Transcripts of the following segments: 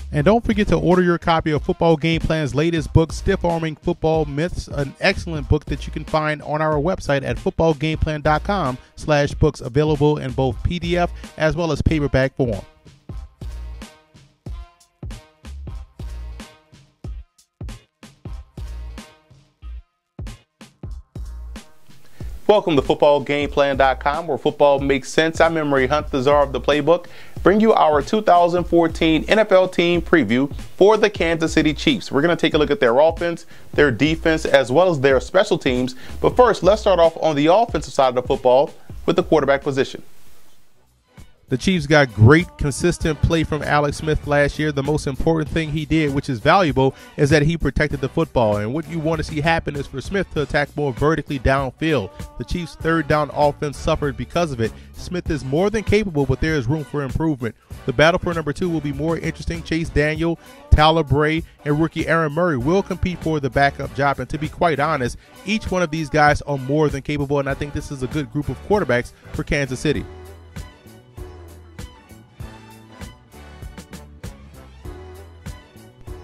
And don't forget to order your copy of Football Game Plan's latest book, Stiff Arming Football Myths, an excellent book that you can find on our website at footballgameplan.com/books, available in both PDF as well as paperback form. Welcome to footballgameplan.com, where football makes sense. I'm Emery Hunt, the czar of the playbook. Bring you our 2014 NFL team preview for the Kansas City Chiefs. We're going to take a look at their offense, their defense, as well as their special teams. But first, let's start off on the offensive side of the football with the quarterback position. The Chiefs got great, consistent play from Alex Smith last year. The most important thing he did, which is valuable, is that he protected the football. And what you want to see happen is for Smith to attack more vertically downfield. The Chiefs' third down offense suffered because of it. Smith is more than capable, but there is room for improvement. The battle for number 2 will be more interesting. Chase Daniel, Tyler Bray, and rookie Aaron Murray will compete for the backup job. And to be quite honest, each one of these guys are more than capable, and I think this is a good group of quarterbacks for Kansas City.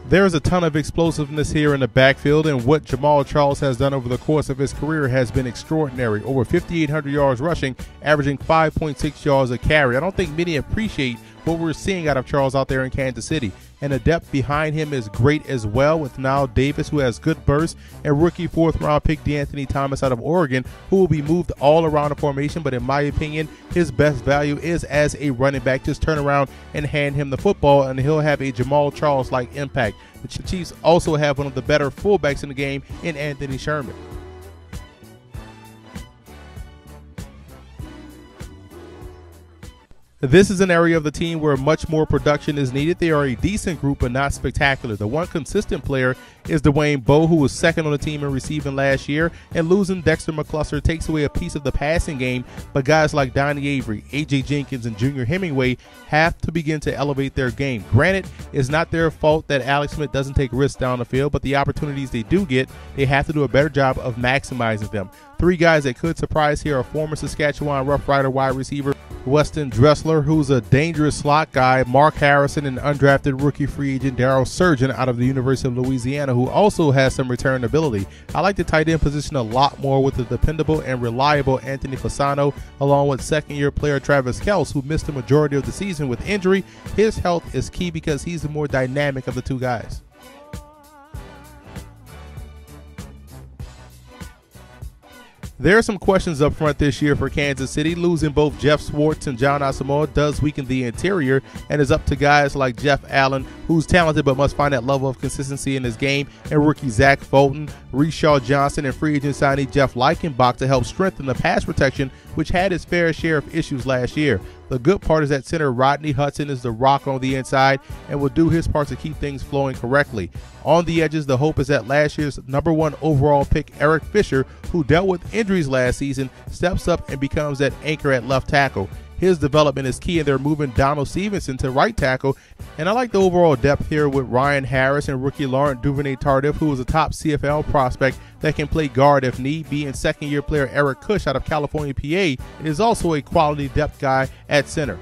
There is a ton of explosiveness here in the backfield, and what Jamal Charles has done over the course of his career has been extraordinary. Over 5,800 yards rushing, averaging 5.6 yards a carry. I don't think many appreciate what we're seeing out of Charles out there in Kansas City. And the depth behind him is great as well, with Nile Davis, who has good bursts, and rookie 4th-round pick DeAnthony Thomas out of Oregon, who will be moved all around the formation. But in my opinion, his best value is as a running back. Just turn around and hand him the football, and he'll have a Jamal Charles-like impact. The Chiefs also have one of the better fullbacks in the game in Anthony Sherman. This is an area of the team where much more production is needed. They are a decent group, but not spectacular. The one consistent player is Dwayne Bowe, who was second on the team in receiving last year, and losing Dexter McCluster takes away a piece of the passing game, but guys like Donnie Avery, A.J. Jenkins, and Junior Hemingway have to begin to elevate their game. Granted, it's not their fault that Alex Smith doesn't take risks down the field, but the opportunities they do get, they have to do a better job of maximizing them. 3 guys that could surprise here are former Saskatchewan Rough Rider wide receiver Weston Dressler, who's a dangerous slot guy, Mark Harrison, and undrafted rookie free agent Darryl Surgeon out of the University of Louisiana, who also has some return ability. I like the tight end position a lot more with the dependable and reliable Anthony Fasano, along with second-year player Travis Kelce, who missed the majority of the season with injury. His health is key because he's the more dynamic of the 2 guys. There are some questions up front this year for Kansas City. Losing both Jeff Swartz and John Asamoah does weaken the interior, and is up to guys like Jeff Allen, who's talented but must find that level of consistency in his game, and rookie Zach Fulton, Reshaw Johnson, and free agent signee Jeff Leichenbach to help strengthen the pass protection, which had its fair share of issues last year. The good part is that center Rodney Hudson is the rock on the inside and will do his part to keep things flowing correctly. On the edges, the hope is that last year's #1 overall pick Eric Fisher, who dealt with injuries last season, steps up and becomes that anchor at left tackle. His development is key, and they're moving Donald Stevenson to right tackle. And I like the overall depth here with Ryan Harris and rookie Laurent Duvernay-Tardif, who is a top CFL prospect that can play guard if need be, and second-year player Eric Cush out of California, PA, is also a quality depth guy at center.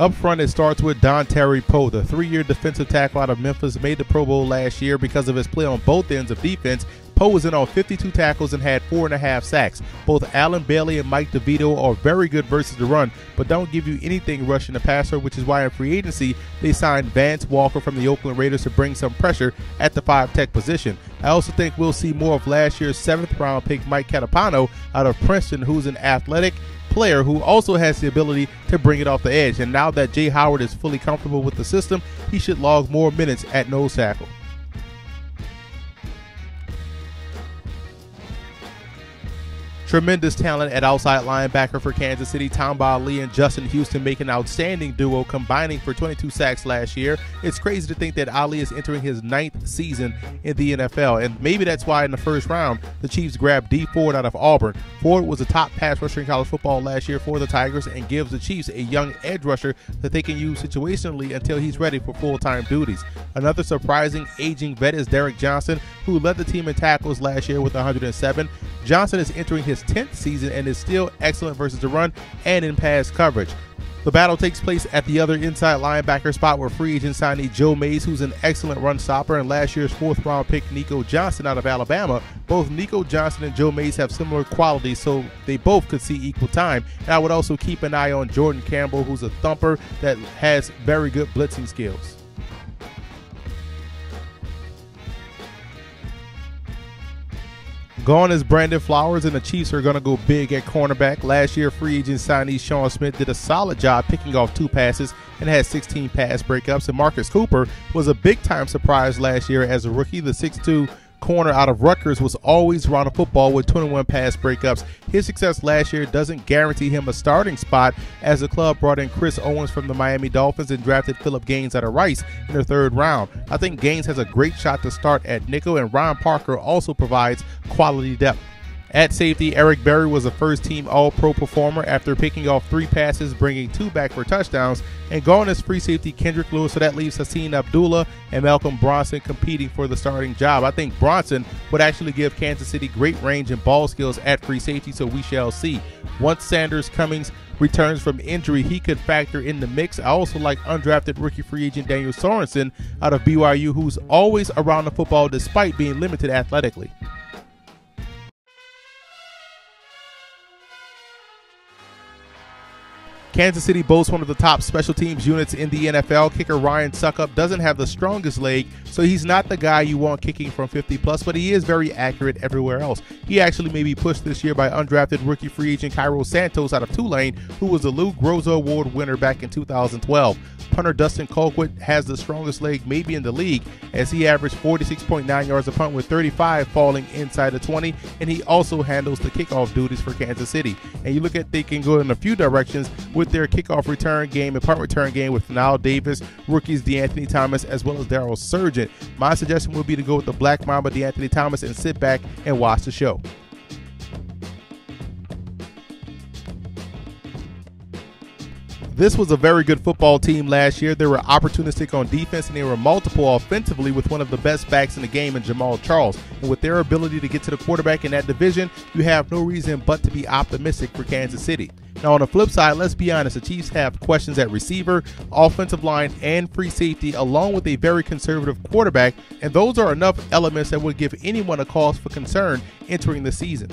Up front, it starts with Dontari Poe. The 3-year defensive tackle out of Memphis made the Pro Bowl last year because of his play on both ends of defense. Poe was in on 52 tackles and had 4.5 sacks. Both Alan Bailey and Mike DeVito are very good versus the run, but don't give you anything rushing the passer, which is why in free agency they signed Vance Walker from the Oakland Raiders to bring some pressure at the 5-tech position. I also think we'll see more of last year's 7th-round pick Mike Catapano out of Princeton, who's an athletic player who also has the ability to bring it off the edge. And now that Jay Howard is fully comfortable with the system, he should log more minutes at nose tackle. Tremendous talent at outside linebacker for Kansas City. Tamba Ali and Justin Houston make an outstanding duo, combining for 22 sacks last year. It's crazy to think that Ali is entering his 9th season in the NFL, and maybe that's why in the first round the Chiefs grabbed Dee Ford out of Auburn. Ford was a top pass rusher in college football last year for the Tigers and gives the Chiefs a young edge rusher that they can use situationally until he's ready for full-time duties. Another surprising aging vet is Derrick Johnson, who led the team in tackles last year with 107. Johnson is entering his his 10th season and is still excellent versus the run and in pass coverage. The battle takes place at the other inside linebacker spot where free agent signee Joe Mays, who's an excellent run stopper, and last year's 4th-round pick Nico Johnson out of Alabama. Both Nico Johnson and Joe Mays have similar qualities, so they both could see equal time. And I would also keep an eye on Jordan Campbell, who's a thumper that has very good blitzing skills. Gone is Brandon Flowers, and the Chiefs are going to go big at cornerback. Last year, free agent signee Sean Smith did a solid job picking off 2 passes and had 16 pass breakups. And Marcus Cooper was a big-time surprise last year as a rookie. The 6'2" corner out of Rutgers was always around the football with 21 pass breakups. His success last year doesn't guarantee him a starting spot, as the club brought in Chris Owens from the Miami Dolphins and drafted Phillip Gaines out of Rice in the 3rd round. I think Gaines has a great shot to start at nickel, and Ron Parker also provides quality depth. At safety, Eric Berry was a first-team All-Pro performer after picking off 3 passes, bringing 2 back for touchdowns. And gone is free safety Kendrick Lewis, so that leaves Hassan Abdullah and Malcolm Bronson competing for the starting job. I think Bronson would actually give Kansas City great range and ball skills at free safety, so we shall see. Once Sanders Cummings returns from injury, he could factor in the mix. I also like undrafted rookie free agent Daniel Sorensen out of BYU, who's always around the football despite being limited athletically. Kansas City boasts one of the top special teams units in the NFL. Kicker Ryan Succop doesn't have the strongest leg, so he's not the guy you want kicking from 50+, but he is very accurate everywhere else. He actually may be pushed this year by undrafted rookie free agent Cairo Santos out of Tulane, who was a Lou Groza Award winner back in 2012. Punter Dustin Colquitt has the strongest leg maybe in the league, as he averaged 46.9 yards a punt with 35 falling inside the 20, and he also handles the kickoff duties for Kansas City. And you look at, they can go in a few directions with their kickoff return game and punt return game with Nile Davis, rookies DeAnthony Thomas, as well as Darryl Surgeon. My suggestion would be to go with the Black Mamba DeAnthony Thomas and sit back and watch the show. This was a very good football team last year. They were opportunistic on defense, and they were multiple offensively with one of the best backs in the game in Jamal Charles. And with their ability to get to the quarterback in that division, you have no reason but to be optimistic for Kansas City. Now, on the flip side, let's be honest, the Chiefs have questions at receiver, offensive line, and free safety, along with a very conservative quarterback, and those are enough elements that would give anyone a cause for concern entering the season.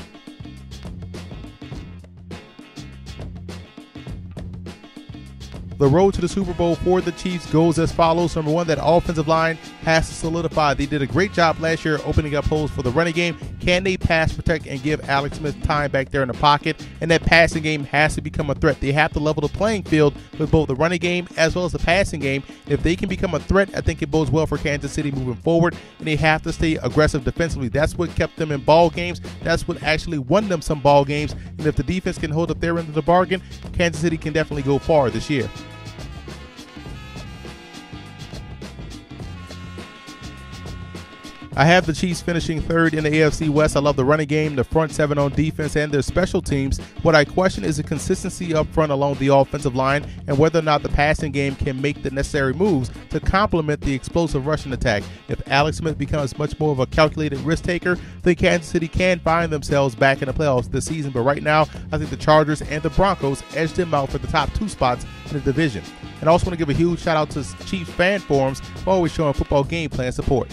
The road to the Super Bowl for the Chiefs goes as follows. Number 1, that offensive line has to solidify. They did a great job last year opening up holes for the running game. Can they pass protect and give Alex Smith time back there in the pocket? And that passing game has to become a threat. They have to level the playing field with both the running game as well as the passing game. If they can become a threat, I think it bodes well for Kansas City moving forward. And they have to stay aggressive defensively. That's what kept them in ball games. That's what actually won them some ball games. And if the defense can hold up their end of the bargain, Kansas City can definitely go far this year. I have the Chiefs finishing 3rd in the AFC West. I love the running game, the front 7 on defense, and their special teams. What I question is the consistency up front along the offensive line and whether or not the passing game can make the necessary moves to complement the explosive rushing attack. If Alex Smith becomes much more of a calculated risk taker, then Kansas City can find themselves back in the playoffs this season. But right now, I think the Chargers and the Broncos edge them out for the top 2 spots in the division. And I also want to give a huge shout out to Chiefs fan forums for always showing football game plan support.